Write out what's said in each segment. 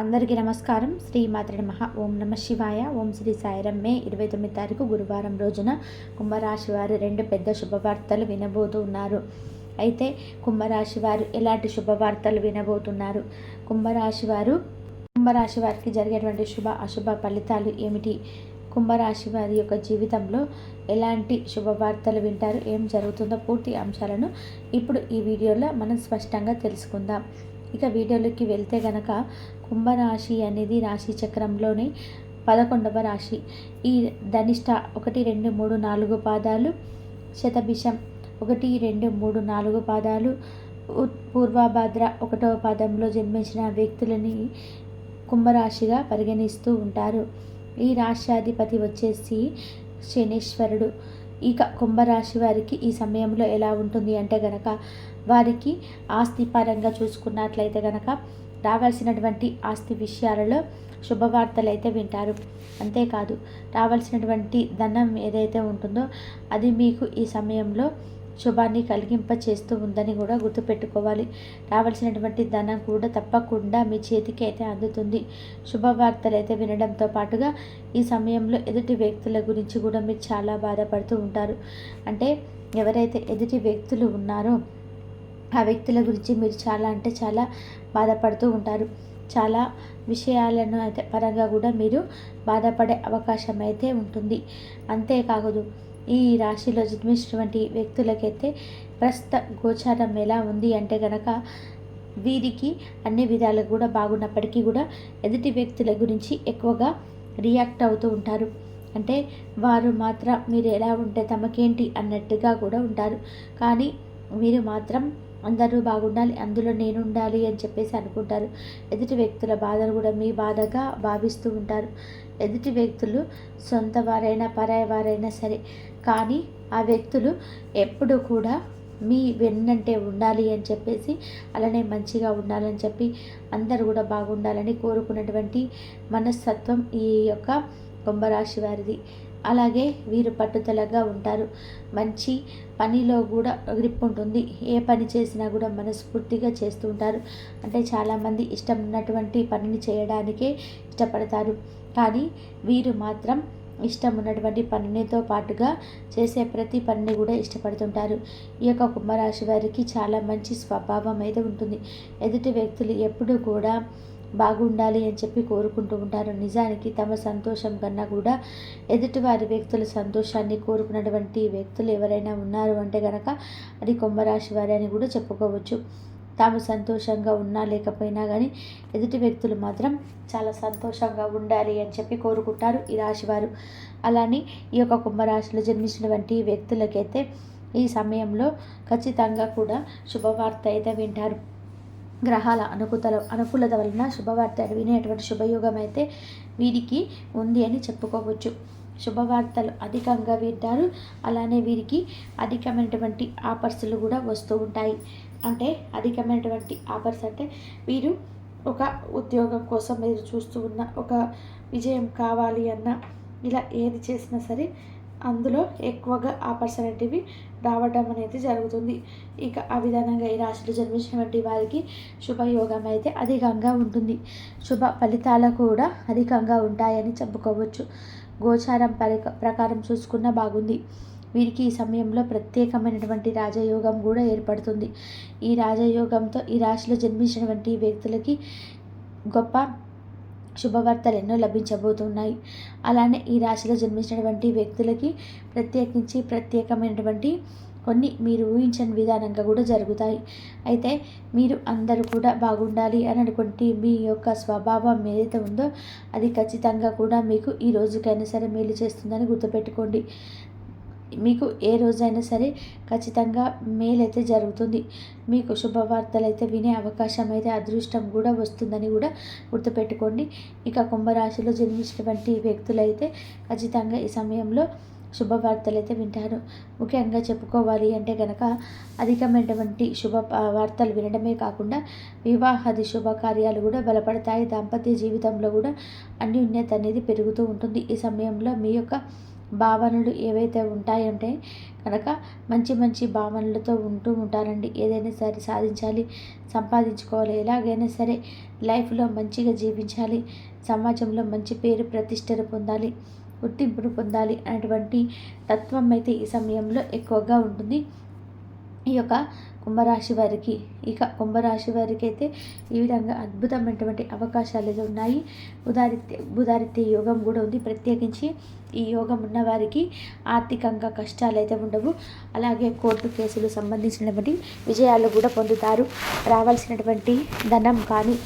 అందరికీ నమస్కారం. శ్రీమాత్రే నమః. ఓం నమ శివాయ. ఓం శ్రీ సాయిరం. మే 29 తారీఖు గురువారం రోజున కుంభరాశి వారు రెండు పెద్ద శుభవార్తలు వినబోతున్నారు. అయితే కుంభరాశి వారు ఎలాంటి శుభవార్తలు వినబోతున్నారు? కుంభరాశి వారికి జరిగేటువంటి శుభ అశుభ ఫలితాలు ఏమిటి? కుంభరాశి వారి యొక్క జీవితంలో ఎలాంటి శుభవార్తలు వింటారు? ఏం జరుగుతుందో పూర్తి అంశాలను ఇప్పుడు ఈ వీడియోలో మనం స్పష్టంగా తెలుసుకుందాం. ఇక వీడియోలోకి వెళ్తే గనక కుంభరాశి అనేది రాశి చక్రంలోని 11వ రాశి. ఈ ధనిష్ట 1, 2, 3, 4 పాదాలు, శతభిషం 1, 2, 3, 4 పాదాలు, పూర్వభద్ర 1వ పాదంలో జన్మించిన వ్యక్తులని కుంభరాశిగా పరిగణిస్తూ ఉంటారు. ఈ రాష్ట్రాధిపతి వచ్చేసి శనీశ్వరుడు. ఇక కుంభరాశి వారికి ఈ సమయంలో ఎలా ఉంటుంది అంటే గనక వారికి ఆస్తి పరంగా చూసుకున్నట్లయితే గనక రావాల్సినటువంటి ఆస్తి విషయాలలో శుభవార్తలు అయితే వింటారు. అంతేకాదు రావాల్సినటువంటి ధనం ఏదైతే ఉంటుందో అది మీకు ఈ సమయంలో శుభాన్ని కలిగింప చేస్తూ ఉందని కూడా గుర్తుపెట్టుకోవాలి. రావాల్సినటువంటి ధనం కూడా తప్పకుండా మీ చేతికి అయితే అందుతుంది. శుభవార్తలు అయితే వినడంతో పాటుగా ఈ సమయంలో ఎదుటి వ్యక్తుల గురించి కూడా మీరు చాలా బాధపడుతూ ఉంటారు. అంటే ఎవరైతే ఎదుటి వ్యక్తులు ఉన్నారో ఆ వ్యక్తుల గురించి మీరు చాలా బాధపడుతూ ఉంటారు. చాలా విషయాలను అయితే పరంగా కూడా మీరు బాధపడే అవకాశం అయితే ఉంటుంది. అంతేకాదు ఈ రాశిలో జన్మించినటువంటి వ్యక్తులకైతే ప్రస్తుత గోచారం ఎలా ఉంది అంటే గనక వీరికి అన్ని విధాలు కూడా బాగున్నప్పటికీ కూడా ఎదుటి వ్యక్తుల గురించి ఎక్కువగా రియాక్ట్ అవుతూ ఉంటారు. అంటే వారు మాత్రం మీరు ఎలా ఉంటే తమకేంటి అన్నట్టుగా కూడా ఉంటారు. కానీ మీరు మాత్రం అందరూ బాగుండాలి, అందులో నేను ఉండాలి అని చెప్పేసి అనుకుంటారు. ఎదుటి వ్యక్తుల బాధను కూడా మీ బాధగా భావిస్తూ ఉంటారు. ఎదుటి వ్యక్తులు సొంత వారైనా పరాయి వారైనా సరే, కానీ ఆ వ్యక్తులు ఎప్పుడూ కూడా మీ వెన్నంటే ఉండాలి అని చెప్పేసి, అలానే మంచిగా ఉండాలని చెప్పి అందరూ కూడా బాగుండాలని కోరుకున్నటువంటి మనస్తత్వం ఈ యొక్క కుంభరాశి వారిది. అలాగే వీరు పట్టుదలగా ఉంటారు. మంచి పనిలో కూడా గ్రిప్ ఉంటుంది. ఏ పని చేసినా కూడా మనస్ఫూర్తిగా చేస్తూ ఉంటారు. అంటే చాలామంది ఇష్టం ఉన్నటువంటి పనిని చేయడానికే ఇష్టపడతారు. కానీ వీరు మాత్రం ఇష్టం ఉన్నటువంటి పనితో పాటుగా చేసే ప్రతి పనిని కూడా ఇష్టపడుతుంటారు. ఈ యొక్క కుంభరాశి వారికి చాలా మంచి స్వభావం అయితే ఉంటుంది. ఎదుటి వ్యక్తులు ఎప్పుడూ కూడా బాగుండాలి అని చెప్పి కోరుకుంటూ ఉంటారు. నిజానికి తమ సంతోషం కన్నా కూడా ఎదుటివారి వ్యక్తుల సంతోషాన్ని కోరుకున్నటువంటి వ్యక్తులు ఎవరైనా ఉన్నారు అంటే కనుక అది కుంభరాశి వారి అని కూడా చెప్పుకోవచ్చు. తాము సంతోషంగా ఉన్నా లేకపోయినా కానీ ఎదుటి వ్యక్తులు మాత్రం చాలా సంతోషంగా ఉండాలి అని చెప్పి కోరుకుంటారు ఈ రాశివారు. అలానే ఈ యొక్క కుంభరాశిలో జన్మించినటువంటి వ్యక్తులకైతే ఈ సమయంలో ఖచ్చితంగా కూడా శుభవార్త అయితే వింటారు. గ్రహాల అనుకూలత వలన శుభవార్త వినేటువంటి శుభయోగం అయితే వీరికి ఉంది అని చెప్పుకోవచ్చు. శుభవార్తలు అధికంగా వింటారు. అలానే వీరికి అధికమైనటువంటి ఆఫర్స్లు కూడా వస్తూ ఉంటాయి. అంటే అధికమైనటువంటి ఆఫర్స్ అంటే వీరు ఒక ఉద్యోగం కోసం మీరు చూస్తూ ఉన్న ఒక విజయం కావాలి అన్న ఇలా ఏది చేసినా సరే అందులో ఎక్కువగా ఆఫర్స్ అనేటివి రావడం అనేది జరుగుతుంది. ఇక ఆ విధానంగా ఈ రాశిలో జన్మించినటువంటి వారికి శుభయోగం అయితే అధికంగా ఉంటుంది. శుభ ఫలితాలు కూడా అధికంగా ఉంటాయని చెప్పుకోవచ్చు. గోచారం ప్రకారం చూసుకున్న బాగుంది. వీరికి ఈ సమయంలో ప్రత్యేకమైనటువంటి రాజయోగం కూడా ఏర్పడుతుంది. ఈ రాజయోగంతో ఈ రాశిలో జన్మించినటువంటి వ్యక్తులకి గొప్ప శుభవార్తలు ఎన్నో లభించబోతున్నాయి. అలానే ఈ రాశిలో జన్మించినటువంటి వ్యక్తులకి ప్రత్యేకమైనటువంటి కొన్ని మీరు ఊహించని విధానంగా కూడా జరుగుతాయి. అయితే మీరు అందరూ కూడా బాగుండాలి అని అనుకుంటే మీ యొక్క స్వభావం ఏదైతే ఉందో అది ఖచ్చితంగా కూడా మీకు ఈ రోజుకైనా సరే మేలు చేస్తుందని గుర్తుపెట్టుకోండి. మీకు ఏ రోజైనా సరే ఖచ్చితంగా మేలైతే జరుగుతుంది. మీకు శుభవార్తలు అయితే వినే అవకాశం అయితే అదృష్టం కూడా వస్తుందని కూడా గుర్తుపెట్టుకోండి. ఇక కుంభరాశిలో జన్మించినటువంటి వ్యక్తులైతే ఖచ్చితంగా ఈ సమయంలో శుభవార్తలు అయితే వింటారు. ముఖ్యంగా చెప్పుకోవాలి అంటే కనుక అధికమైనటువంటి వార్తలు వినడమే కాకుండా వివాహాది శుభకార్యాలు కూడా బలపడతాయి. దాంపత్య జీవితంలో కూడా అన్యోన్యత అనేది పెరుగుతూ ఉంటుంది. ఈ సమయంలో మీ యొక్క భావనలు ఏవైతే ఉంటాయంటే కనుక మంచి మంచి భావనలతో ఉంటూ ఉంటారండి. ఏదైనా సరే సాధించాలి, సంపాదించుకోవాలి, ఎలాగైనా సరే లైఫ్లో మంచిగా జీవించాలి, సమాజంలో మంచి పేరు ప్రతిష్టలు పొందాలి, గుర్తింపును పొందాలి అనేటువంటి తత్వం అయితే ఈ సమయంలో ఎక్కువగా ఉంటుంది ఈ యొక్క కుంభరాశి వారికి. ఇక కుంభరాశి వారికి అయితే ఈ విధంగా అద్భుతమైనటువంటి అవకాశాలు అయితే ఉన్నాయి. బుధాదిత్య యోగం కూడా ఉంది. ప్రత్యేకించి ఈ యోగం ఉన్న వారికి ఆర్థికంగా కష్టాలు అయితే ఉండవు. అలాగే కోర్టు కేసులు సంబంధించినటువంటి విజయాలు కూడా పొందుతారు. రావాల్సినటువంటి ధనం కానీ,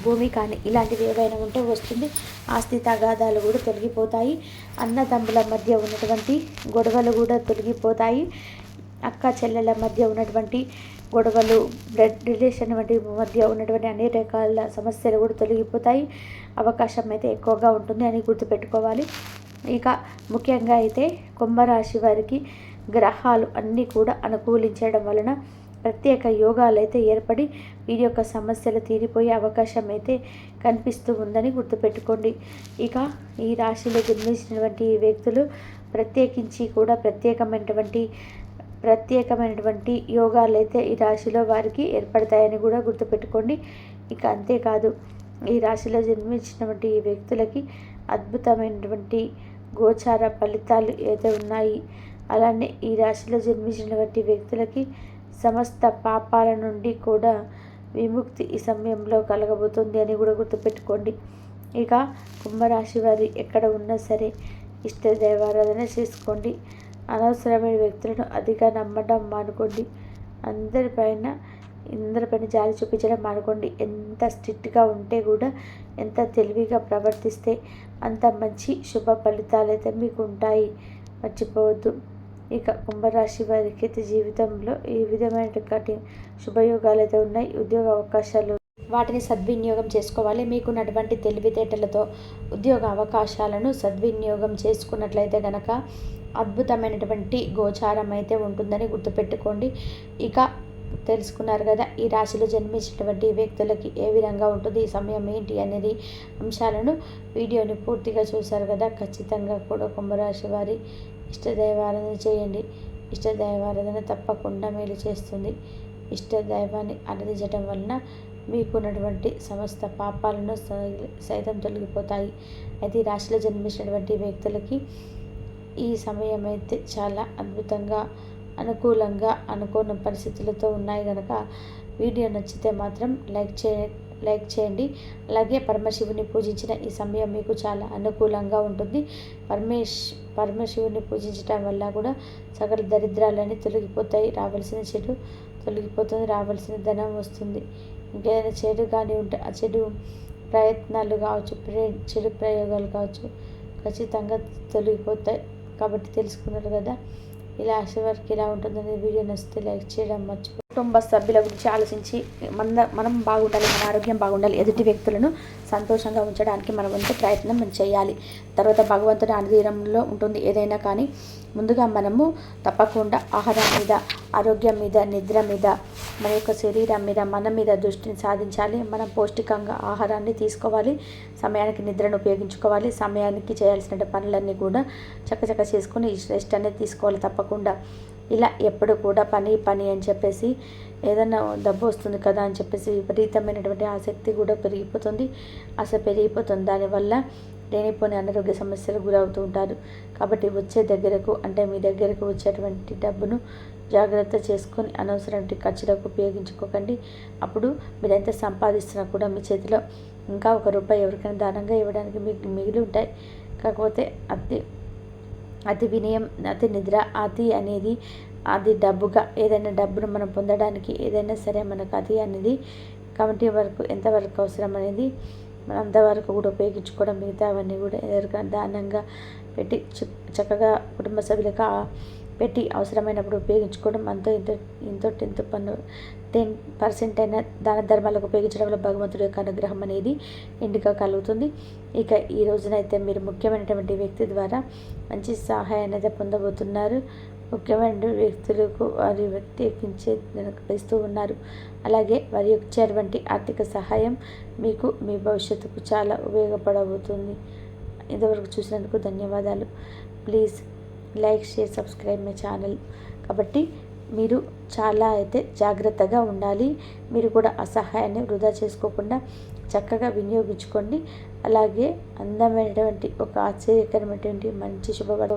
భూమి కానీ ఇలాంటివి ఏవైనా ఉంటే వస్తుంది. ఆస్తి తగాదాలు కూడా తొలగిపోతాయి. అన్నదమ్ముల మధ్య ఉన్నటువంటి గొడవలు కూడా తొలగిపోతాయి. అక్క చెల్లెల మధ్య ఉన్నటువంటి గొడవలు, బ్లడ్ రిలేషన్ వంటి మధ్య ఉన్నటువంటి అన్ని రకాల సమస్యలు కూడా తొలగిపోతాయి. అవకాశం అయితే ఎక్కువగా ఉంటుంది అని గుర్తుపెట్టుకోవాలి. ఇక ముఖ్యంగా అయితే కుంభరాశి వారికి గ్రహాలు అన్నీ కూడా అనుకూలించడం వలన ప్రత్యేక యోగాలు అయితే ఏర్పడి వీరి యొక్క సమస్యలు తీరిపోయే అవకాశం అయితే కనిపిస్తూ ఉందని గుర్తుపెట్టుకోండి. ఇక ఈ రాశిలో జన్మించినటువంటి వ్యక్తులు ప్రత్యేకించి కూడా ప్రత్యేకమైనటువంటి యోగాలు అయితే ఈ రాశిలో వారికి ఏర్పడతాయని కూడా గుర్తుపెట్టుకోండి. ఇక అంతేకాదు ఈ రాశిలో జన్మించినటువంటి ఈ వ్యక్తులకి అద్భుతమైనటువంటి గోచార ఫలితాలు అయితే ఉన్నాయి. అలానే ఈ రాశిలో జన్మించినటువంటి వ్యక్తులకి సమస్త పాపాల నుండి కూడా విముక్తి ఈ సమయంలో కలగబోతుంది అని కూడా గుర్తుపెట్టుకోండి. ఇక కుంభరాశి వారి ఎక్కడ ఉన్నా సరే ఇష్ట దైవారాధన చేసుకోండి. అనవసరమైన వ్యక్తులను అతిగా నమ్మడం మానుకోండి. అందరిపైన జాలి చూపించడం మానుకోండి. ఎంత స్ట్రిక్ట్గా ఉంటే కూడా, ఎంత తెలివిగా ప్రవర్తిస్తే అంత మంచి శుభ ఫలితాలు అయితే మీకు ఉంటాయి, మర్చిపోవద్దు. ఇక కుంభరాశి వారికి అయితే జీవితంలో ఈ విధమైనటువంటి శుభయోగాలు అయితే ఉన్నాయి. ఉద్యోగ అవకాశాలు వాటిని సద్వినియోగం చేసుకోవాలి. మీకున్నటువంటి తెలివితేటలతో ఉద్యోగ అవకాశాలను సద్వినియోగం చేసుకున్నట్లయితే కనుక అద్భుతమైనటువంటి గోచారం అయితే ఉంటుందని గుర్తుపెట్టుకోండి. ఇక తెలుసుకున్నారు కదా ఈ రాశిలో జన్మించినటువంటి వ్యక్తులకి ఏ విధంగా ఉంటుంది, ఈ సమయం ఏంటి అనేది అంశాలను వీడియోని పూర్తిగా చూశారు కదా. ఖచ్చితంగా కూడా కుంభరాశి వారి ఇష్టదైవారాధన చేయండి. ఇష్టదైవారాధన తప్పకుండా మేలు చేస్తుంది. ఇష్టదైవాన్ని ఆరాధించడం వలన మీకున్నటువంటి సమస్త పాపాలను సైతం తొలగిపోతాయి. అయితే ఈ రాశిలో జన్మించినటువంటి వ్యక్తులకి ఈ సమయం అయితే చాలా అద్భుతంగా, అనుకూలంగా, అనుకోని పరిస్థితులతో ఉన్నాయి కనుక వీడియో నచ్చితే మాత్రం లైక్ చేయండి. అలాగే పరమశివుని పూజించిన ఈ సమయం మీకు చాలా అనుకూలంగా ఉంటుంది. పరమశివుని పూజించడం వల్ల కూడా సకల దరిద్రాలన్నీ తొలగిపోతాయి. రావాల్సిన చెడు తొలగిపోతుంది, రావాల్సిన ధనం వస్తుంది. ఇంకేదైనా చెడు కానీ ఉంటే ఆ చెడు ప్రయత్నాలు కావచ్చు, చెడు ప్రయోగాలు కావచ్చు ఖచ్చితంగా తొలగిపోతాయి. కాబట్టి తెలుసుకున్నారు కదా ఇలా రాశి వారికి ఇలా ఉంటుందని. వీడియో నచ్చితే లైక్ చేయడం మర్చిపో. కుటుంబ సభ్యుల గురించి ఆలోచించి మనం బాగుండాలి, మన ఆరోగ్యం బాగుండాలి, ఎదుటి వ్యక్తులను సంతోషంగా ఉంచడానికి మన వంతు ప్రయత్నం మనం చేయాలి. తర్వాత భగవంతుడి అనుగ్రహంలో ఉంటుంది ఏదైనా. కానీ ముందుగా మనము తప్పకుండా ఆహారం మీద, ఆరోగ్యం మీద, నిద్ర మీద, మన యొక్క శరీరం మీద, మన మీద దృష్టిని సాధించాలి. మనం పౌష్టికంగా ఆహారాన్ని తీసుకోవాలి, సమయానికి నిద్రను ఉపయోగించుకోవాలి, సమయానికి చేయాల్సిన పనులన్నీ కూడా చక్కచక్క చేసుకొని రెస్ట్ అనేది తీసుకోవాలి తప్పకుండా. ఇలా ఎప్పుడు కూడా పని అని చెప్పేసి ఏదైనా డబ్బు వస్తుంది కదా అని చెప్పేసి విపరీతమైనటువంటి ఆసక్తి కూడా పెరిగిపోతుంది, పెరిగిపోతుంది. దానివల్ల లేనిపోని అనారోగ్య సమస్యలు గురవుతూ ఉంటారు. కాబట్టి మీ దగ్గరకు వచ్చేటువంటి డబ్బును జాగ్రత్త చేసుకొని అనవసరమైన ఖర్చులకు ఉపయోగించుకోకండి. అప్పుడు మీరు ఎంత సంపాదిస్తున్నా కూడా మీ చేతిలో ఇంకా ₹1 ఎవరికైనా దానంగా ఇవ్వడానికి మీకు మిగిలి ఉంటాయి. కాకపోతే అతి వినయం, అతి నిద్ర, అనేది అది డబ్బుగా ఏదైనా డబ్బును మనం పొందడానికి ఏదైనా సరే మనకు అది అనేది కాబట్టి ఎంతవరకు అవసరం అనేది మనం అంతవరకు కూడా ఉపయోగించుకోవడం, మిగతా అవన్నీ కూడా ఎవరికైనా దానంగా పెట్టి చక్కగా కుటుంబ సభ్యులకు పెట్టి అవసరమైనప్పుడు ఉపయోగించుకోవడం. ఎంతో 10% అయినా దాన ధర్మాలకు ఉపయోగించడం వల్ల భగవంతుడి యొక్క అనుగ్రహం అనేది ఇంటిగా కలుగుతుంది. ఇక ఈ రోజునైతే మీరు ముఖ్యమైనటువంటి వ్యక్తి ద్వారా మంచి సహాయాన్ని అయితే పొందబోతున్నారు. ముఖ్యమైన వ్యక్తులకు వారి ప్రత్యేకించే ఇస్తూ ఉన్నారు. అలాగే వారి ఇచ్చేటువంటి ఆర్థిక సహాయం మీకు మీ భవిష్యత్తుకు చాలా ఉపయోగపడబోతుంది. ఇంతవరకు చూసినందుకు ధన్యవాదాలు. Please like share subscribe my channel. కాబట్టి మీరు చాలా అయితే జాగ్రత్తగా ఉండాలి. మీరు కూడా ఆ సహాయాన్ని వృధా చేసుకోకుండా చక్కగా వినియోగించుకోండి. అలాగే అందమైనటువంటి ఒక ఆశ్చర్యకరమైనటువంటి మంచి శుభవార్త